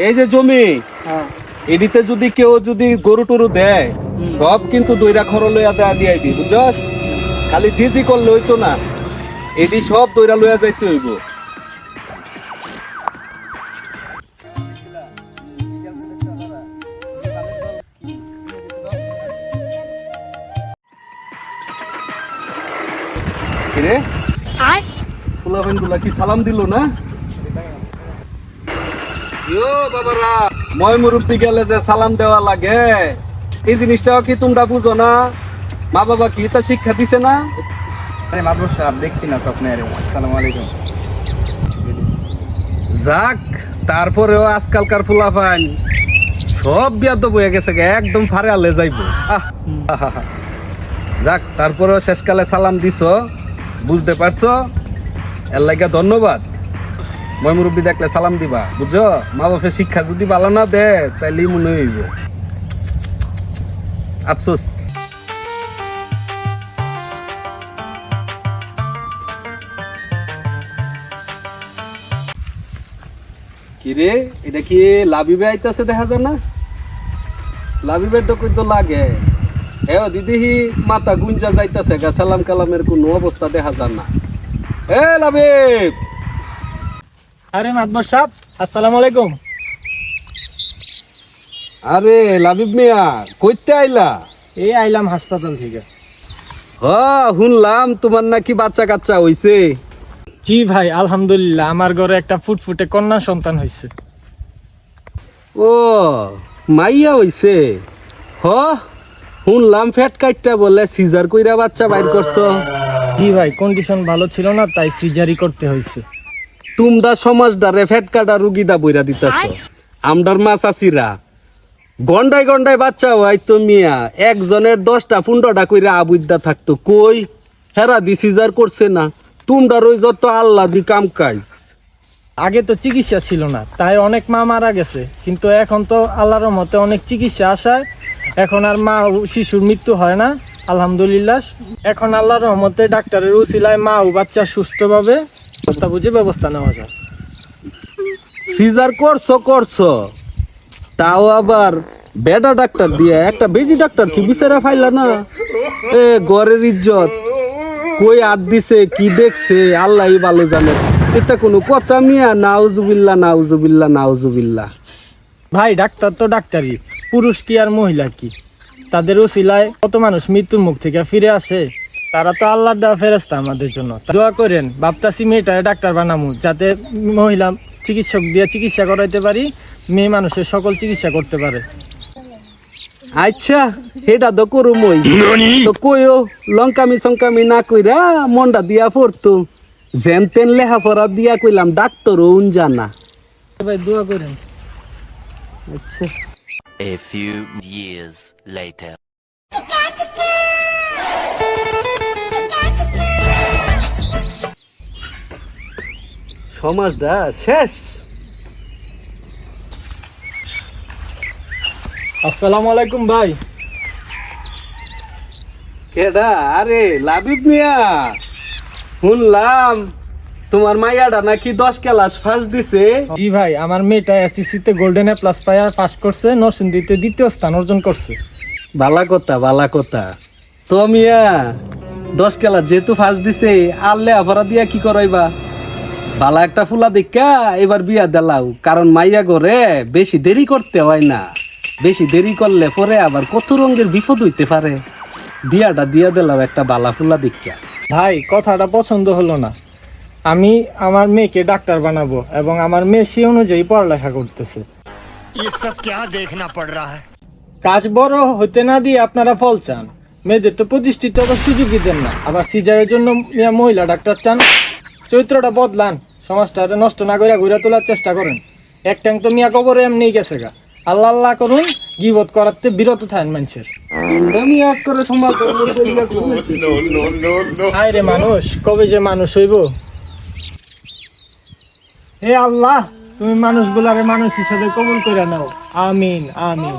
এই যে জমি এদিতে যদি কেউ যদি গরু টরু দেয় সব কিন্তু দইরা খরচ লইয়া দেয়া দিয়াইবি বুঝছস খালি জি করলে হইতো না এটি সব দইরা লইয়া যাইতে হইব কিরে ফুলাফাইনগুলা কি সালাম দিল না ইয়ো বাবারা মই মুরব্বি গেলে যে সালাম দেওয়া লাগে এই জিনিসটাও কি তোমরা বুঝো না মা বাবা কি তা শিক্ষা দিছে না আরে মাদবর সাহেব দেখছি না তো আপনার আসসালামু আলাইকুম যাক তারপরেও আজকালকার ফুলাফাইন সব বিয়াদব হয়ে গেছে একদম ফারে আলে যাইব যাক তারপরেও শেষকালে সালাম দিছো বুঝতে পারছো এর লাগে ধন্যবাদ মই মুরব্বি দেখলে সালাম দিবা বুঝছো মা বাপের শিক্ষা যদি ভালো না দে তাইলে মনে হইব আফসোস কিরে এটা কি লাবিবে আইতাছে দেখা যায় না লাবিবের ডকই তো লাগে দিদি মাথা গুঞ্জা যাইতাছে গা সালাম কালামের কোনো অবস্থা দেখা যায় না লাবিব আরে মাদবর সাহেব আসসালামু আলাইকুম আরে লাবিব মিয়া কইতে আইলা এই আইলাম হাসপাতাল থেকে শুনলাম তোমার নাকি বাচ্চা কাচ্চা হইছে জি ভাই আলহামদুলিল্লাহ আমার ঘরে একটা ফুটফুটে কন্যা সন্তান হয়েছে ও মাইয়া হইছে শুনলাম ফ্যাট কাটটা বলে সিজার কইরা বাচ্চা বাইর করছো জি ভাই কন্ডিশন ভালো ছিল না তাই সিজারি করতে হয়েছে তোমরা সমাজদারে ফ্যাট কাটা রুগীদা বইরা দিতেছ আমদার মা চাচিরা গন্ডায় গন্ডায় বাচ্চা হয় তো মিয়া একজনের 10টা 15টা কইরা আবুদ্দা থাকতো কই হেরা দি সিজার করছে না তোমরা ওই যত আল্লাহ দি কাম কাজ আগে তো চিকিৎসা ছিল না তাই অনেক মা মারা গেছে কিন্তু এখন তো আল্লাহর রহমতে অনেক চিকিৎসা আসায় এখন আর মা ও শিশুর মৃত্যু হয় না আলহামদুলিল্লাহ এখন আল্লাহর রহমতে ডাক্তারের উসিলায় মা ও বাচ্চা সুস্থভাবে ব্যবস্থা বুঝে ব্যবস্থা নেওয়া যায় সিজার করছো তাও আবার বেডা ডাক্তার দিয়ে একটা বেডি ডাক্তার কি বিচারা ফাইলা না ঘরের ইজ্জত কই হাত দিছে কি দেখছে আল্লাহই ভালো জানে এটা কোনো কথা মিয়া নাউজুবিল্লাহ ভাই ডাক্তার তো ডাক্তারই পুরুষ কি আর মহিলা কি তাদের উসিলায় কত মানুষ মৃত্যুর মুখ থেকে ফিরে আসে তারা তো আল্লাহর দেওয়া ফেরেশতা আমাদের জন্য দোয়া করেন ভাবতাছি মেয়েটারে ডাক্তার বানামু যাতে মহিলা চিকিৎসক দিয়ে চিকিৎসা করাইতে পারি মেয়ে মানুষের সকল চিকিৎসা করতে পারে আচ্ছা এটা তো করুমই তো কইও লঙ্কামি সংকামি না কইরা মনটা দিয়া পড়তো যেন তেন লেখাপড়া দিয়া কইলাম ডাক্তার উন জানা ভাই দোয়া করেন আচ্ছা A few years later. সমাজটা শেষ আসসালামু আলাইকুম ভাই কেডা আরে লাবিব মিয়া শুনলাম তোমার মাইয়াটা নাকি 10 ক্লাস ফার্স্ট দিছে জি ভাই আমার মেয়েটা এসএসসিতে গোল্ডেন এ প্লাস পাস করছে নরসিংদীতে দ্বিতীয় স্থান অর্জন করছে বালা কথা তো মিয়া 10 ক্লাস যেহেতু ফার্স্ট দিছে আল্লে আফারা দিয়া কি করাইবা বালা একটা ফুলা দেখা এবার বিয়া দেলাও কারণ মাইয়া করে বেশি দেরি করতে হয় না বেশি দেরি করলে পরে আবার কত রঙের বিপদ হইতে পারে বিয়াটা দিয়া দিলাও একটা বালা ফুলা দেখা ভাই কথাটা পছন্দ হলো না আমি আমার মেয়েকে ডাক্তার বানাবো এবং আমার মেয়ে সেই অনুযায়ী পড়ালেখা করতেছে কাজ বড় হইতে না দিয়ে আপনারা ফল চান মেয়েদের তো প্রতিষ্ঠিত আবার সুযোগই দেন না আবার সিজারের জন্য মহিলা ডাক্তার চান চরিত্রটা বদলান সমাজটা নষ্ট না করে ঘুরে তোলার চেষ্টা করেন এক ট্যাং তো মিয়া কবরে এমনি গেছে গা আল্লাহ আল্লাহ করুন গিবত করাতে বিরত থাকেন মানুষের হায় রে মানুষ কবে যে মানুষ হইব হে আল্লাহ তুমি মানুষগুলারে মানুষ হিসেবে কবুল করে নাও আমিন আমিন